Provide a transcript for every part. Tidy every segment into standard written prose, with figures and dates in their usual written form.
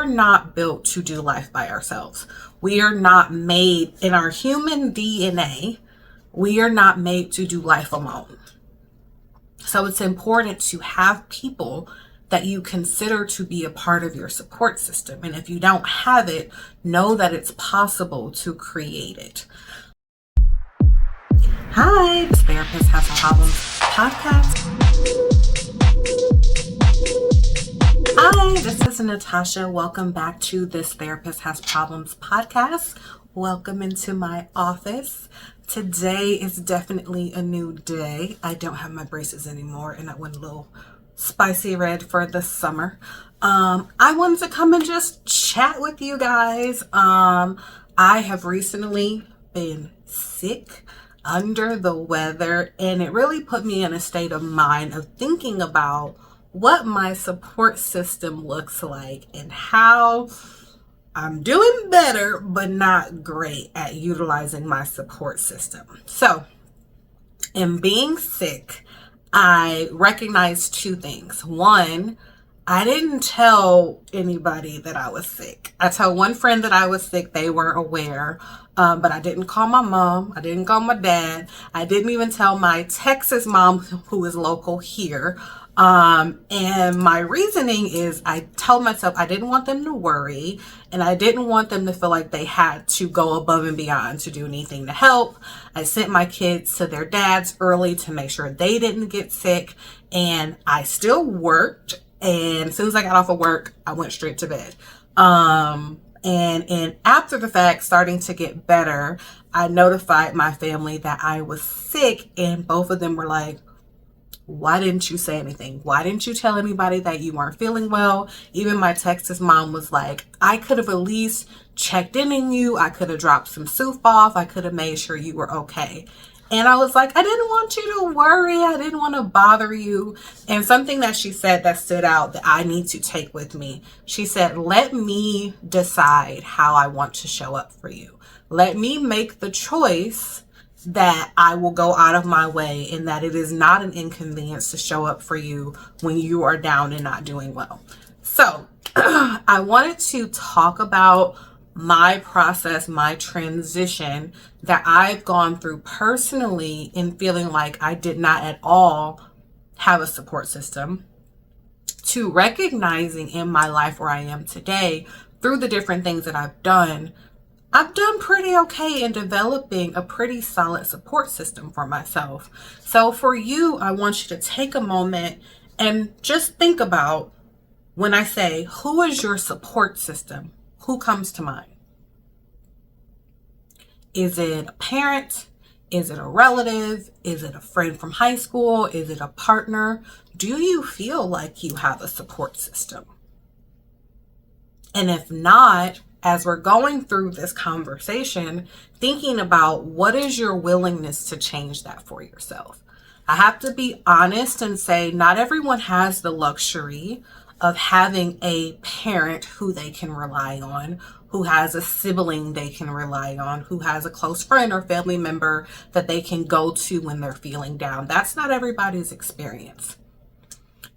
not built to do life by ourselves. We are not made in our human DNA. We are not made to do life alone. So it's important to have people that you consider to be a part of your support system. And if you don't have it, know that it's possible to create it. Hi, this Therapist Has Problems podcast. Hi, this is Natasha. Welcome back to this Therapist Has Problems podcast. Welcome into my office. Today is definitely a new day. I don't have my braces anymore and I went a little spicy red for the summer. I wanted to come and just chat with you guys. I have recently been sick, under the weather, and it really put me in a state of mind of thinking about what my support system looks like and how I'm doing better but not great at utilizing my support system. So in being sick, I recognized two things. One, I didn't tell anybody that I was sick. I told one friend that I was sick. They were aware, but I didn't call my mom. I didn't call my dad. I didn't even tell my Texas mom, who is local here. And my reasoning is I told myself I didn't want them to worry and I didn't want them to feel like they had to go above and beyond to do anything to help. I sent my kids to their dads early to make sure they didn't get sick, and I still worked. And as soon as I got off of work, I went straight to bed. And after the fact, starting to get better, I notified my family that I was sick, and both of them were like, why didn't you say anything? Why didn't you tell anybody that you weren't feeling well? Even my Texas mom was like, I could have at least checked in on you. I could have dropped some soup off. I could have made sure you were okay. And I was like, I didn't want you to worry. I didn't want to bother you. And something that she said that stood out that I need to take with me. She said, let me decide how I want to show up for you. Let me make the choice that I will go out of my way and that it is not an inconvenience to show up for you when you are down and not doing well. So I wanted to talk about my process, my transition that I've gone through personally in feeling like I did not at all have a support system, to recognizing in my life where I am today through the different things that I've done pretty okay in developing a pretty solid support system for myself. So for you, I want you to take a moment and just think about, when I say, who is your support system? Who comes to mind? Is it a parent? Is it a relative? Is it a friend from high school? Is it a partner? Do you feel like you have a support system? And if not, as we're going through this conversation, thinking about what is your willingness to change that for yourself. I have to be honest and say not everyone has the luxury of having a parent who they can rely on, who has a sibling they can rely on, who has a close friend or family member that they can go to when they're feeling down. That's not everybody's experience.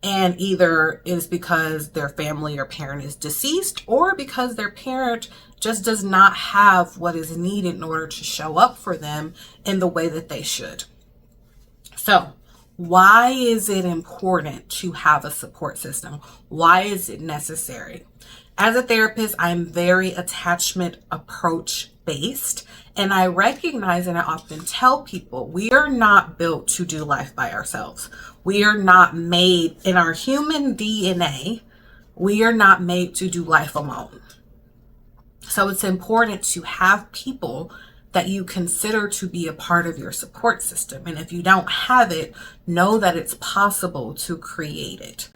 And either is because their family or parent is deceased, or because their parent just does not have what is needed in order to show up for them in the way that they should. So why is it important to have a support system? Why is it necessary? As a therapist, I'm very attachment approach based, and I recognize, and I often tell people, we are not built to do life by ourselves. We are not made in our human DNA. We are not made to do life alone. So it's important to have people that you consider to be a part of your support system. And if you don't have it, know that it's possible to create it.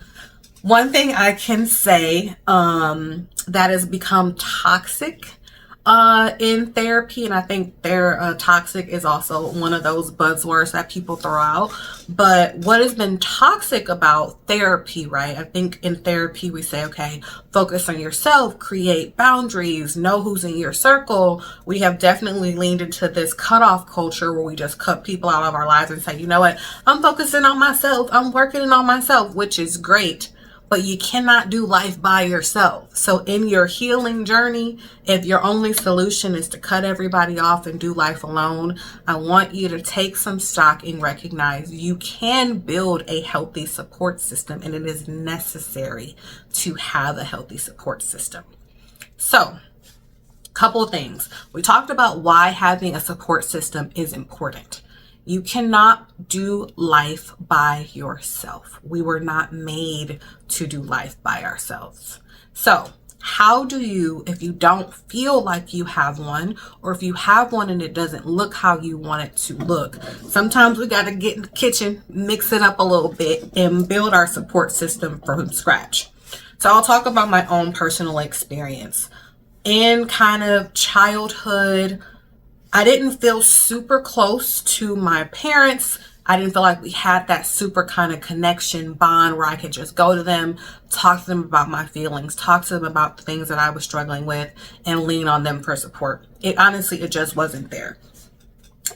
One thing I can say that has become toxic in therapy, and I think toxic is also one of those buzzwords that people throw out. But what has been toxic about therapy, right? I think in therapy we say, okay, focus on yourself, create boundaries, know who's in your circle. We have definitely leaned into this cutoff culture where we just cut people out of our lives and say, you know what, I'm focusing on myself, I'm working on myself, which is great. but you cannot do life by yourself. So in your healing journey, if your only solution is to cut everybody off and do life alone, I want you to take some stock and recognize you can build a healthy support system, and it is necessary to have a healthy support system. So, couple of things. We talked about why having a support system is important. You cannot do life by yourself. We were not made to do life by ourselves. So how do you, if you don't feel like you have one, or if you have one and it doesn't look how you want it to look, sometimes we got to get in the kitchen, mix it up a little bit, and build our support system from scratch. So I'll talk about my own personal experience. In kind of childhood, I didn't feel super close to my parents. I didn't feel like we had that super kind of connection bond where I could just go to them, talk to them about my feelings, talk to them about the things that I was struggling with, and lean on them for support. It just wasn't there.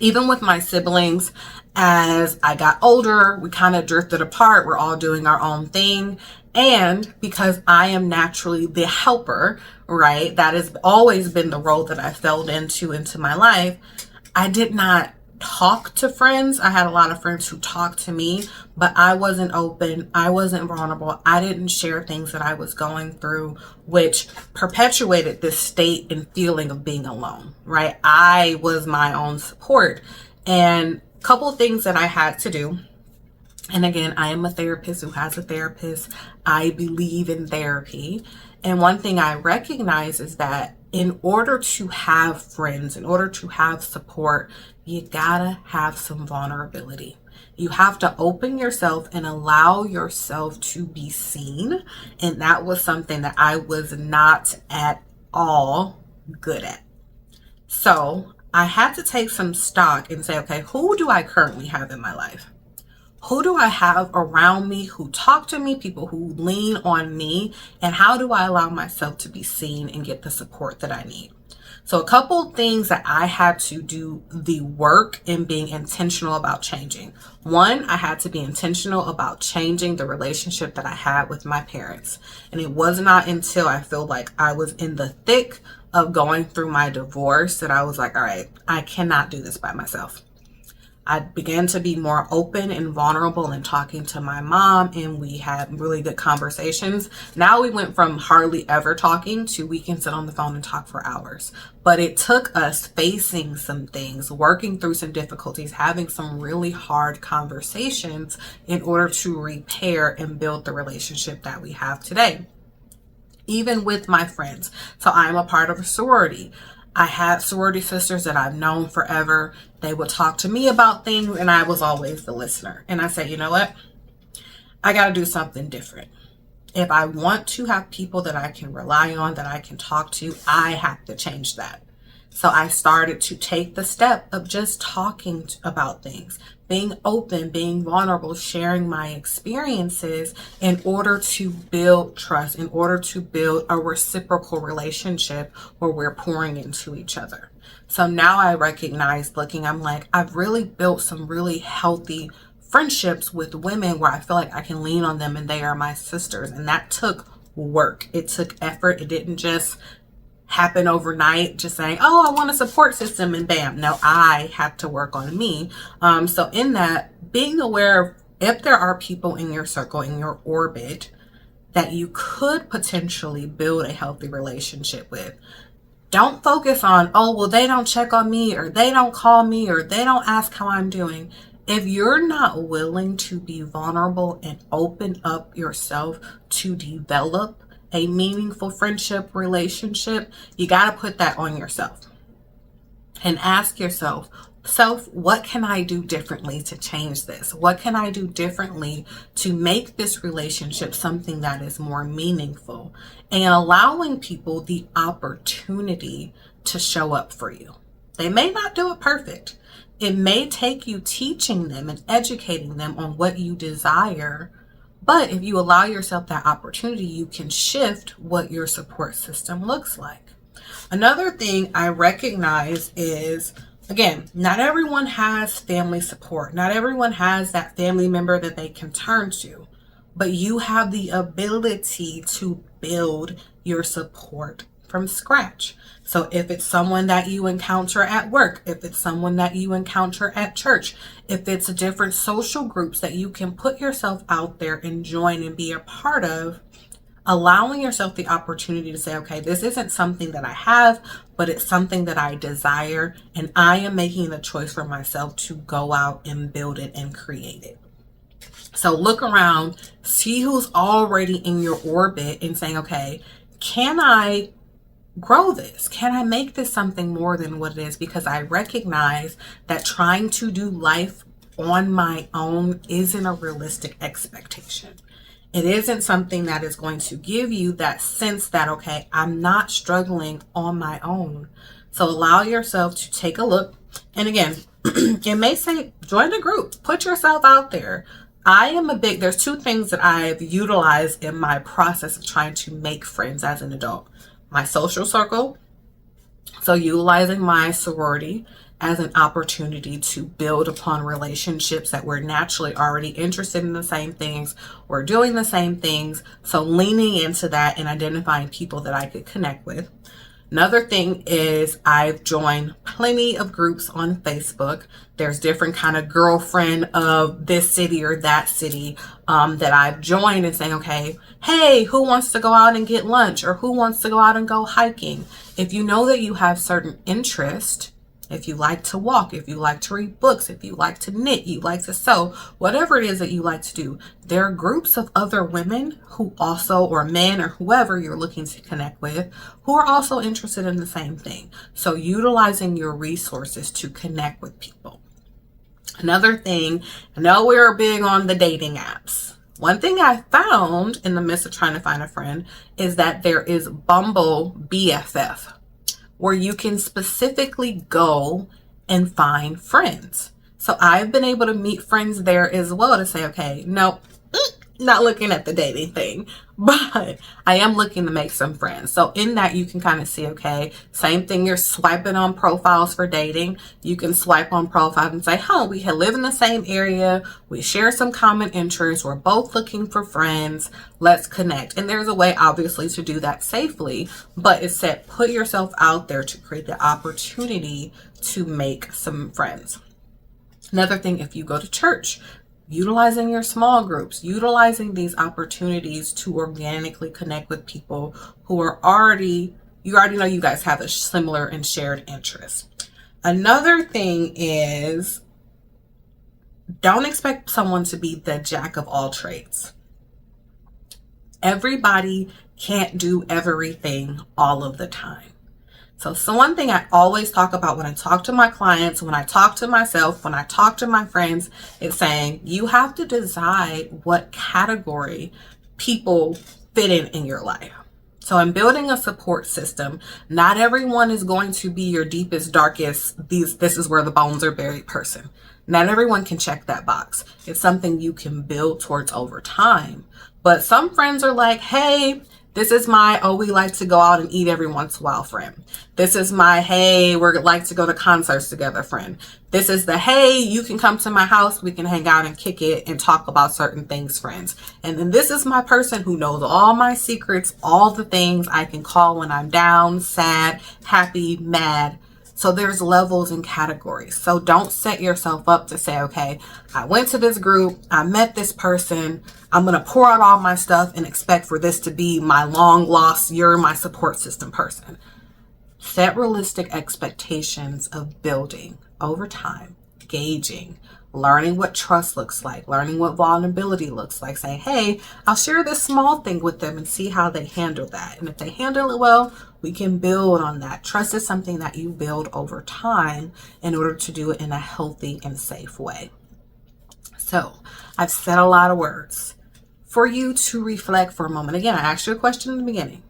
Even with my siblings, as I got older, we kind of drifted apart. We're all doing our own thing. And because I am naturally the helper, right? That has always been the role that I fell into my life. I did not talk to friends. I had a lot of friends who talked to me, but I wasn't open. I wasn't vulnerable. I didn't share things that I was going through, which perpetuated this state and feeling of being alone, right? I was my own support. And a couple of things that I had to do. And again, I am a therapist who has a therapist. I believe in therapy. And one thing I recognize is that in order to have friends, in order to have support, you gotta have some vulnerability. You have to open yourself and allow yourself to be seen. And that was something that I was not at all good at. So I had to take some stock and say, okay, who do I currently have in my life? Who do I have around me who talk to me, people who lean on me, and how do I allow myself to be seen and get the support that I need? So a couple things that I had to do the work in being intentional about changing. One, I had to be intentional about changing the relationship that I had with my parents. And it was not until I feel like I was in the thick of going through my divorce that I was like, all right, I cannot do this by myself. I began to be more open and vulnerable in talking to my mom, and we had really good conversations. Now we went from hardly ever talking to we can sit on the phone and talk for hours. But it took us facing some things, working through some difficulties, having some really hard conversations in order to repair and build the relationship that we have today. Even with my friends. So I'm a part of a sorority. I had sorority sisters that I've known forever. They would talk to me about things, and I was always the listener. And I said, you know what? I got to do something different. If I want to have people that I can rely on, that I can talk to, I have to change that. So I started to take the step of just talking about things, being open, being vulnerable, sharing my experiences in order to build trust, in order to build a reciprocal relationship where we're pouring into each other. So now I recognize, I'm like, I've really built some really healthy friendships with women where I feel like I can lean on them and they are my sisters. And that took work. It took effort. It didn't just happen overnight, just saying, oh, I want a support system and bam. No, I had to work on me. So in that, being aware of if there are people in your circle, in your orbit, that you could potentially build a healthy relationship with. Don't focus on, oh, well, they don't check on me, or they don't call me, or they don't ask how I'm doing. If you're not willing to be vulnerable and open up yourself to develop a meaningful friendship relationship, you got to put that on yourself and ask yourself, what can I do differently to change this? What can I do differently to make this relationship something that is more meaningful, and allowing people the opportunity to show up for you? They may not do it perfect. It may take you teaching them and educating them on what you desire. But if you allow yourself that opportunity, you can shift what your support system looks like. Another thing I recognize is, again, not everyone has family support. Not everyone has that family member that they can turn to. but you have the ability to build your support from scratch. So if it's someone that you encounter at work, if it's someone that you encounter at church, if it's different social groups that you can put yourself out there and join and be a part of, allowing yourself the opportunity to say, okay, this isn't something that I have, but it's something that I desire, and I am making the choice for myself to go out and build it and create it. So look around, see who's already in your orbit and saying, okay, can I grow this? Can I make this something more than what it is? Because I recognize that trying to do life on my own isn't a realistic expectation. It isn't something that is going to give you that sense that, okay, I'm not struggling on my own. So allow yourself to take a look. And again, it may say, join the group, put yourself out there. There's two things that I've utilized in my process of trying to make friends as an adult. My social circle, so utilizing my sorority as an opportunity to build upon relationships that we're naturally already interested in the same things, we're doing the same things, so leaning into that and identifying people that I could connect with. Another thing is I've joined plenty of groups on Facebook. There's different kind of girlfriend of this city or that city that I've joined and saying, okay, hey, who wants to go out and get lunch, or who wants to go out and go hiking? If you know that you have certain interest, if you like to walk, if you like to read books, if you like to knit, you like to sew, whatever it is that you like to do, there are groups of other women who also, or men, or whoever you're looking to connect with, who are also interested in the same thing. So utilizing your resources to connect with people. Another thing, I know we're big on the dating apps. One thing I found in the midst of trying to find a friend is that there is Bumble BFF, where you can specifically go and find friends. So I've been able to meet friends there as well to say, okay, no, not looking at the dating thing, but I am looking to make some friends. So in that, you can kind of see, okay, same thing, you're swiping on profiles for dating. You can swipe on profiles and say, we live in the same area. We share some common interests. We're both looking for friends. Let's connect. And there's a way, obviously, to do that safely, but it said, put yourself out there to create the opportunity to make some friends. Another thing, if you go to church, utilizing your small groups, utilizing these opportunities to organically connect with people who are you already know you guys have a similar and shared interest. Another thing is, don't expect someone to be the jack of all trades. Everybody can't do everything all of the time. So one thing I always talk about when I talk to my clients, when I talk to myself, when I talk to my friends, is saying you have to decide what category people fit in your life. So in building a support system, not everyone is going to be your deepest, darkest, this is where the bones are buried person. Not everyone can check that box. It's something you can build towards over time. But some friends are like, hey, this is my, we like to go out and eat every once in a while friend. This is my, hey, we like to go to concerts together friend. This is the, hey, you can come to my house, we can hang out and kick it and talk about certain things friends. And then this is my person who knows all my secrets, all the things I can call when I'm down, sad, happy, mad. So there's levels and categories. So don't set yourself up to say, okay, I went to this group, I met this person, I'm going to pour out all my stuff and expect for this to be my long lost, you're my support system person. Set realistic expectations of building over time, gauging, learning what trust looks like, learning what vulnerability looks like, saying, hey, I'll share this small thing with them and see how they handle that. And if they handle it well, we can build on that. Trust is something that you build over time in order to do it in a healthy and safe way. So I've said a lot of words for you to reflect for a moment. Again, I asked you a question in the beginning.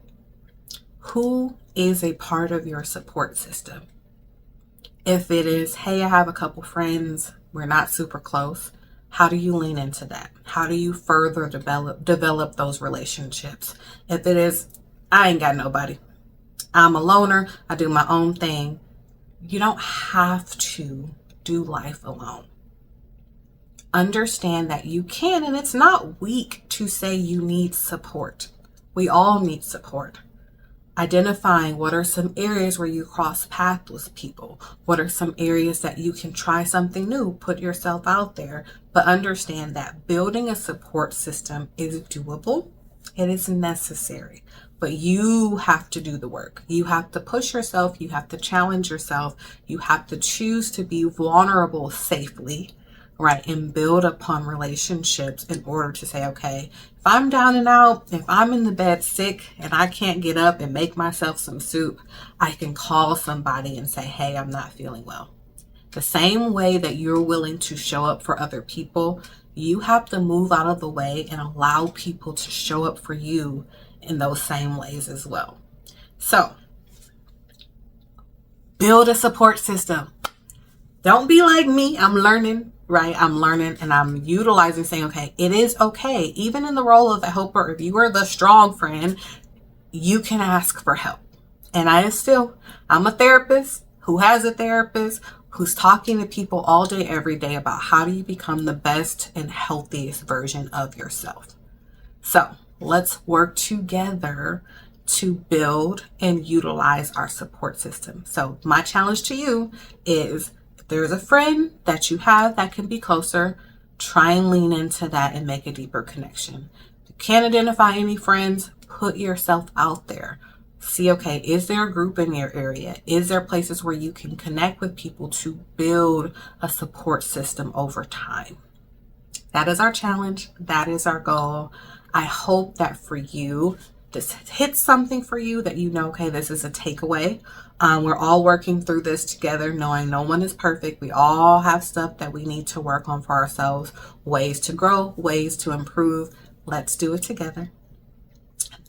Who is a part of your support system? If it is, hey, I have a couple friends, we're not super close, how do you lean into that? How do you further develop those relationships? If it is, I ain't got nobody, I'm a loner, I do my own thing, you don't have to do life alone. understand that you can, and it's not weak to say you need support. We all need support. Identifying what are some areas where you cross paths with people. What are some areas that you can try something new, put yourself out there, but understand that building a support system is doable. It is necessary, but you have to do the work. You have to push yourself. You have to challenge yourself. You have to choose to be vulnerable safely, right? And build upon relationships in order to say, okay, if I'm down and out, if I'm in the bed sick and I can't get up and make myself some soup, I can call somebody and say, hey, I'm not feeling well. The same way that you're willing to show up for other people, you have to move out of the way and allow people to show up for you in those same ways as well. So, build a support system. Don't be like me. I'm learning, right? I'm learning and I'm utilizing, saying, okay, it is okay. Even in the role of a helper, if you are the strong friend, you can ask for help. And I'm a therapist who has a therapist who's talking to people all day, every day about how do you become the best and healthiest version of yourself. So let's work together to build and utilize our support system. So my challenge to you is, if there's a friend that you have that can be closer, try and lean into that and make a deeper connection. If you can't identify any friends, put yourself out there. See, okay, is there a group in your area? Is there places where you can connect with people to build a support system over time? That is our challenge. That is our goal. I hope that for you, this hits something for you that you know, okay, this is a takeaway. We're all working through this together, knowing no one is perfect. We all have stuff that we need to work on for ourselves, ways to grow, ways to improve. Let's do it together.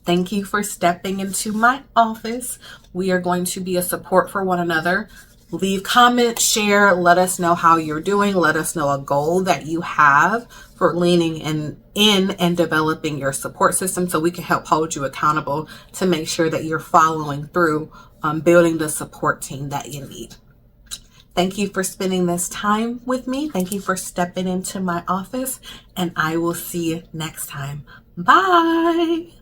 Thank you for stepping into my office. We are going to be a support for one another. Leave comments, share, let us know how you're doing. Let us know a goal that you have for leaning in and developing your support system so we can help hold you accountable to make sure that you're following through on building the support team that you need. Thank you for spending this time with me. Thank you for stepping into my office, and I will see you next time. Bye.